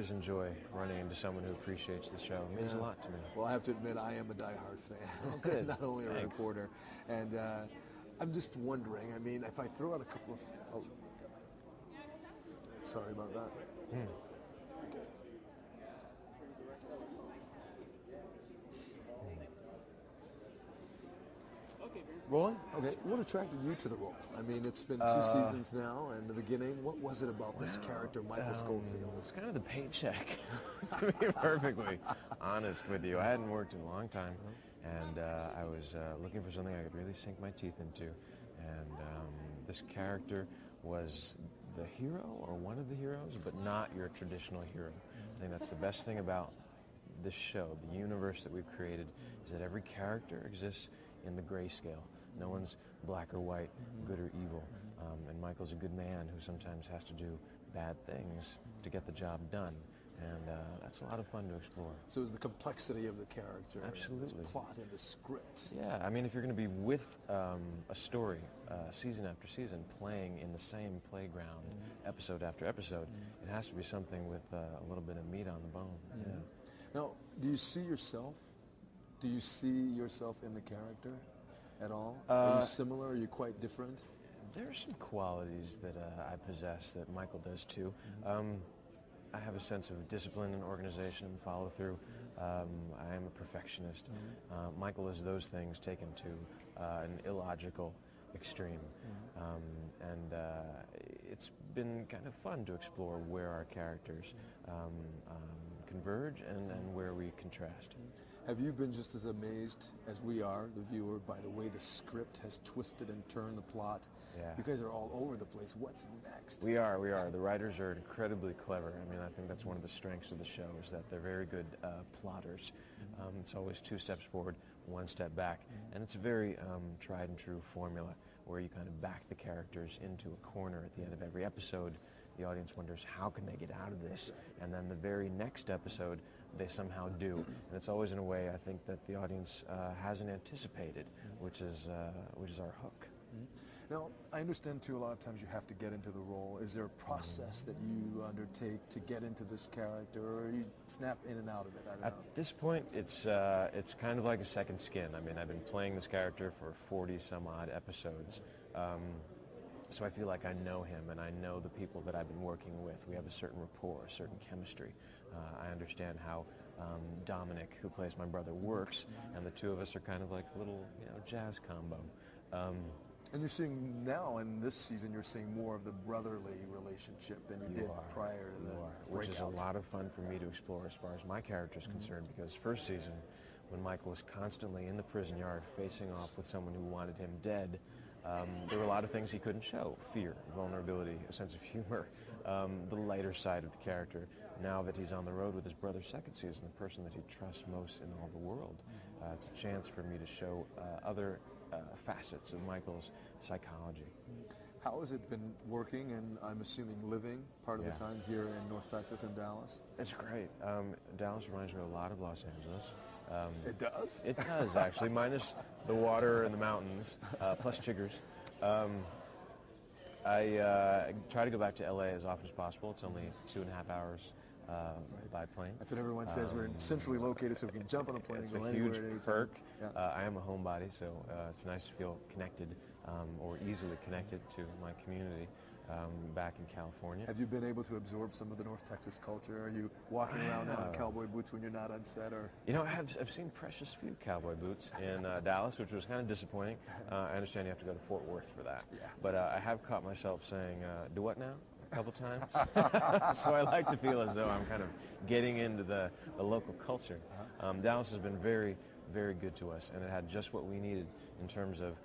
always enjoy running into someone who appreciates the show. It means a lot to me. Well, I have to admit, I am a diehard fan. Oh, good. Not only a Thanks. reporter. And I'm just wondering, I mean, if I throw out a couple of... Oh, sorry about that. Okay. Rolling? Okay. What attracted you to the role? I mean, it's been 2 seasons now, and the beginning, what was it about this character, Michael Scofield? It's kind of the paycheck, to be perfectly honest with you. I hadn't worked in a long time, and I was looking for something I could really sink my teeth into. And this character was the hero, or one of the heroes, but not your traditional hero. I think that's the best thing about this show, the universe that we've created, is that every character exists in the grayscale. No one's black or white, good or evil. And Michael's a good man who sometimes has to do bad things to get the job done. And that's a lot of fun to explore. So is the complexity of the character, absolutely, the plot and the script. Yeah, I mean, if you're going to be with a story season after season, playing in the same playground episode after episode, it has to be something with a little bit of meat on the bone. Yeah. Now, do you see yourself? Do you see yourself in the character at all? Are you similar? Are you quite different? There are some qualities that I possess that Michael does too. I have a sense of discipline and organization and follow through. I am a perfectionist. Michael is those things taken to an illogical extreme. And it's been kind of fun to explore where our characters converge and where we contrast. Have you been just as amazed as we are, the viewer, by the way the script has twisted and turned the plot? Yeah. You guys are all over the place. What's next? We are. The writers are incredibly clever. I mean, I think that's one of the strengths of the show, is that they're very good plotters. It's always 2 steps forward, 1 step back. And it's a very tried and true formula where you kind of back the characters into a corner at the end of every episode. The audience wonders, how can they get out of this? And then the very next episode, they somehow do. And it's always in a way, I think, that the audience hasn't anticipated, which is our hook. Now, I understand, too, a lot of times you have to get into the role. Is there a process that you undertake to get into this character, or you snap in and out of it? I don't know. At this point, it's kind of like a second skin. I mean, I've been playing this character for 40-some-odd episodes. So I feel like I know him, and I know the people that I've been working with. We have a certain rapport, a certain chemistry. I understand how Dominic, who plays my brother, works, and the two of us are kind of like a little, jazz combo. And you're seeing now, in this season, you're seeing more of the brotherly relationship than you did prior to the which is a breakouts. lot of fun for me to explore as far as my character is concerned, because first season, when Michael was constantly in the prison yard facing off with someone who wanted him dead, there were a lot of things he couldn't show: fear, vulnerability, a sense of humor, the lighter side of the character. Now that he's on the road with his brother second season, the person that he trusts most in all the world, it's a chance for me to show other facets of Michael's psychology. How has it been working, and I'm assuming living part of the time here in North Texas and Dallas? It's great. Dallas reminds me a lot of Los Angeles. It does? It does, actually, minus the water and the mountains, plus chiggers. I try to go back to LA as often as possible. It's only 2.5 hours by plane. That's what everyone says. We're centrally located, so we can jump on a plane It's and go a anywhere huge at any time. perk. Yeah. I am a homebody, so it's nice to feel connected, or easily connected to my community back in California. Have you been able to absorb some of the North Texas culture? Are you walking around now in cowboy boots when you're not on set? Or I've seen precious few cowboy boots in Dallas, which was kind of disappointing. I understand you have to go to Fort Worth for that. Yeah. But I have caught myself saying, do what now? A couple times. So I like to feel as though I'm kind of getting into the local culture. Dallas has been very, very good to us, and it had just what we needed in terms of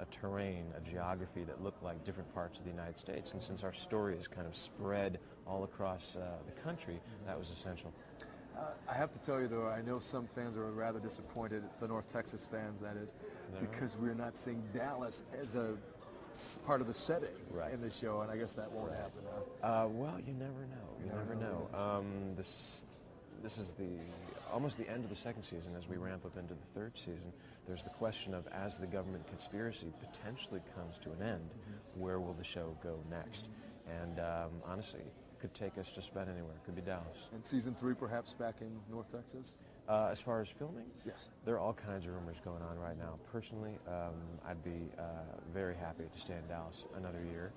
a terrain, a geography that looked like different parts of the United States. And since our story is kind of spread all across the country, that was essential. I have to tell you, though, I know some fans are rather disappointed, the North Texas fans, that is, because we're not seeing Dallas as a part of the setting in the show, and I guess that won't happen. Well, you never know. You never know. This is almost the end of the second season. As we ramp up into the third season, there's the question of, as the government conspiracy potentially comes to an end, where will the show go next? And honestly, could take us just about anywhere. It could be Dallas. And season 3 perhaps back in North Texas? As far as filming? Yes. There are all kinds of rumors going on right now. Personally, I'd be very happy to stay in Dallas another year.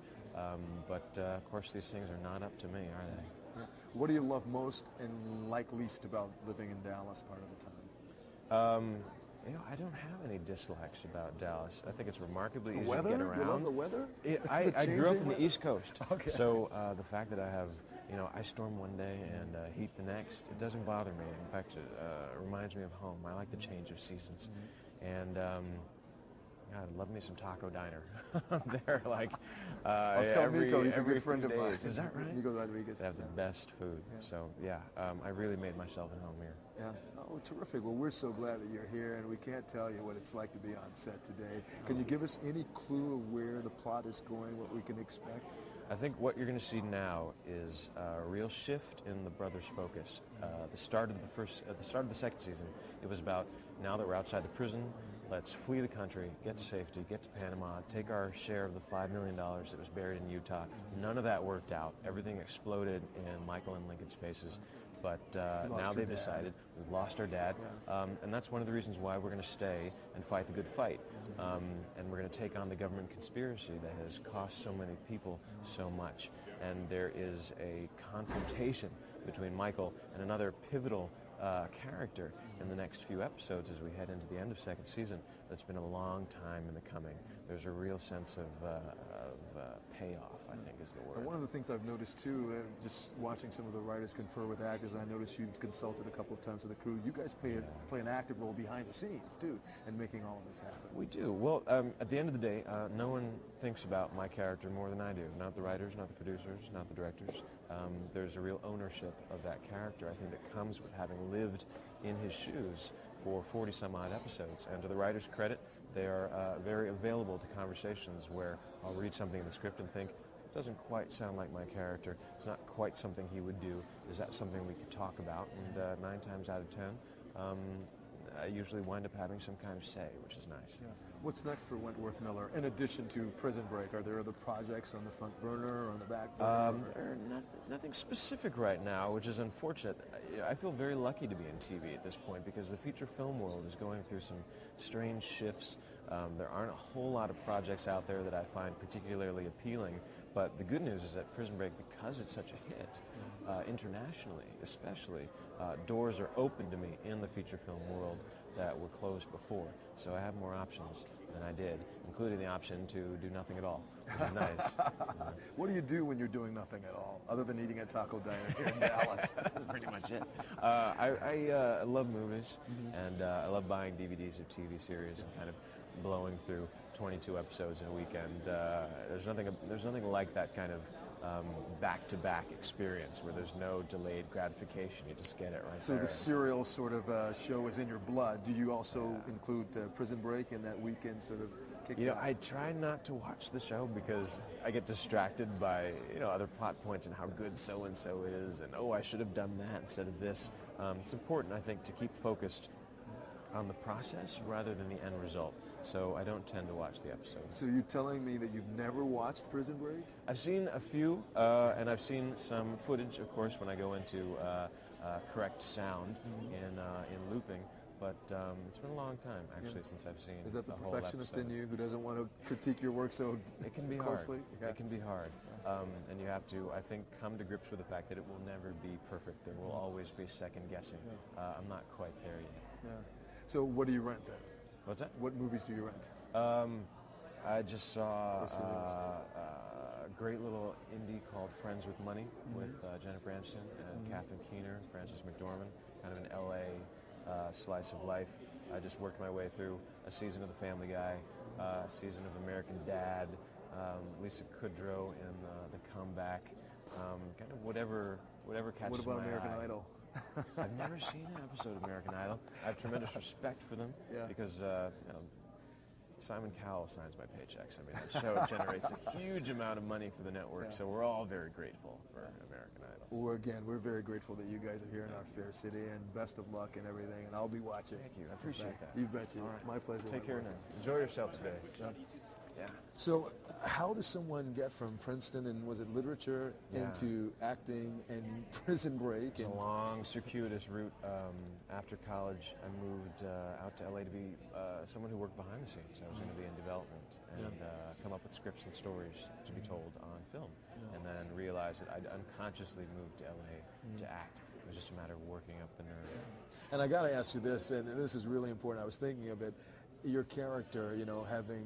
But of course, these things are not up to me, are they? Yeah. What do you love most and like least about living in Dallas part of the time? You know, I don't have any dislikes about Dallas. I think it's remarkably easy Weather? to get around. You love the weather? I grew up in the weather? East Coast. Okay. So the fact that I have, you know, ice storm one day and heat the next, it doesn't bother me. In fact, it reminds me of home. I like the change of seasons. And God, love me some Taco Diner. They're like I'll tell Miko, he's a good friend of mine. Is that right? Miko Rodriguez. They have the best food. Yeah. So yeah, I really made myself at home here. Yeah. Oh, terrific. Well, we're so glad that you're here, and we can't tell you what it's like to be on set today. Can you give us any clue of where the plot is going, what we can expect? I think what you're going to see now is a real shift in the brothers' focus. The start of the second season, it was about now that we're outside the prison, let's flee the country, get to safety, get to Panama, take our share of the $5 million that was buried in Utah. None of that worked out. Everything exploded in Michael and Lincoln's faces. But now they've decided we've lost our dad, and that's one of the reasons why we're going to stay and fight the good fight. And we're going to take on the government conspiracy that has cost so many people so much. And there is a confrontation between Michael and another pivotal character in the next few episodes as we head into the end of second season. That's been a long time in the coming. There's a real sense of payoff, I think is the word. And one of the things I've noticed too, just watching some of the writers confer with actors, I noticed you've consulted a couple of times with the crew. You guys play an active role behind the scenes too, in making all of this happen. We do. Well, at the end of the day, no one thinks about my character more than I do. Not the writers, not the producers, not the directors. There's a real ownership of that character, I think, that comes with having lived in his shoes for 40 some odd episodes. And to the writers' credit, they are very available to conversations where I'll read something in the script and think, it doesn't quite sound like my character. It's not quite something he would do. Is that something we could talk about? And 9 times out of 10, I usually wind up having some kind of say, which is nice. Yeah. What's next for Wentworth Miller, in addition to Prison Break? Are there other projects on the front burner or on the back burner? There's nothing specific right now, which is unfortunate. I feel very lucky to be in TV at this point because the feature film world is going through some strange shifts. There aren't a whole lot of projects out there that I find particularly appealing, but the good news is that Prison Break, because it's such a hit, internationally especially, doors are open to me in the feature film world that were closed before. So I have more options than I did, including the option to do nothing at all, which is nice. What do you do when you're doing nothing at all, other than eating at Taco Diner here in Dallas? That's pretty much it. I love movies, and I love buying DVDs of TV series and kind of blowing through 22 episodes in a weekend. There's nothing like that kind of back-to-back experience where there's no delayed gratification. You just get it right so there. The serial sort of show is in your blood. Do you also include Prison Break in that weekend sort of kick? You know, I try not to watch the show because I get distracted by, you know, other plot points and how good so-and-so is, and oh, I should have done that instead of this. It's important, I think, to keep focused on the process rather than the end result. So I don't tend to watch the episodes. So you're telling me that you've never watched Prison Break? I've seen a few, and I've seen some footage, of course, when I go into correct sound in looping. But it's been a long time, actually, since I've seen. Is that the whole perfectionist episode. in you who doesn't want to critique your work so It can be closely? hard. Yeah. It can be hard. And you have to, I think, come to grips with the fact that it will never be perfect. There will always be second guessing. I'm not quite there yet. Yeah. So what do you rent then? What's that? What movies do you rent? I just saw a great little indie called Friends with Money with Jennifer Aniston and Catherine Keener, Frances McDormand, kind of an LA slice of life. I just worked my way through a season of The Family Guy, a season of American Dad, Lisa Kudrow in The Comeback, kind of whatever catches my eye. What about American Idol? I've never seen an episode of American Idol. I have tremendous respect for them because you know, Simon Cowell signs my paychecks. I mean, that show generates a huge amount of money for the network, so we're all very grateful for American Idol. Well, again, we're very grateful that you guys are here in our fair city, and best of luck and everything, and I'll be watching. Thank you. I appreciate that. You betcha. All right. My pleasure. Take care now. Enjoy yourself today. John. Yeah. So how does someone get from Princeton and was it literature into acting and Prison Break? It's a long, circuitous route. After college, I moved out to LA to be someone who worked behind the scenes. I was going to be in development and come up with scripts and stories to be told on film. And then realized that I'd unconsciously moved to LA to act. It was just a matter of working up the nerve. And I got to ask you this, and this is really important. I was thinking of it. Your character, you know, having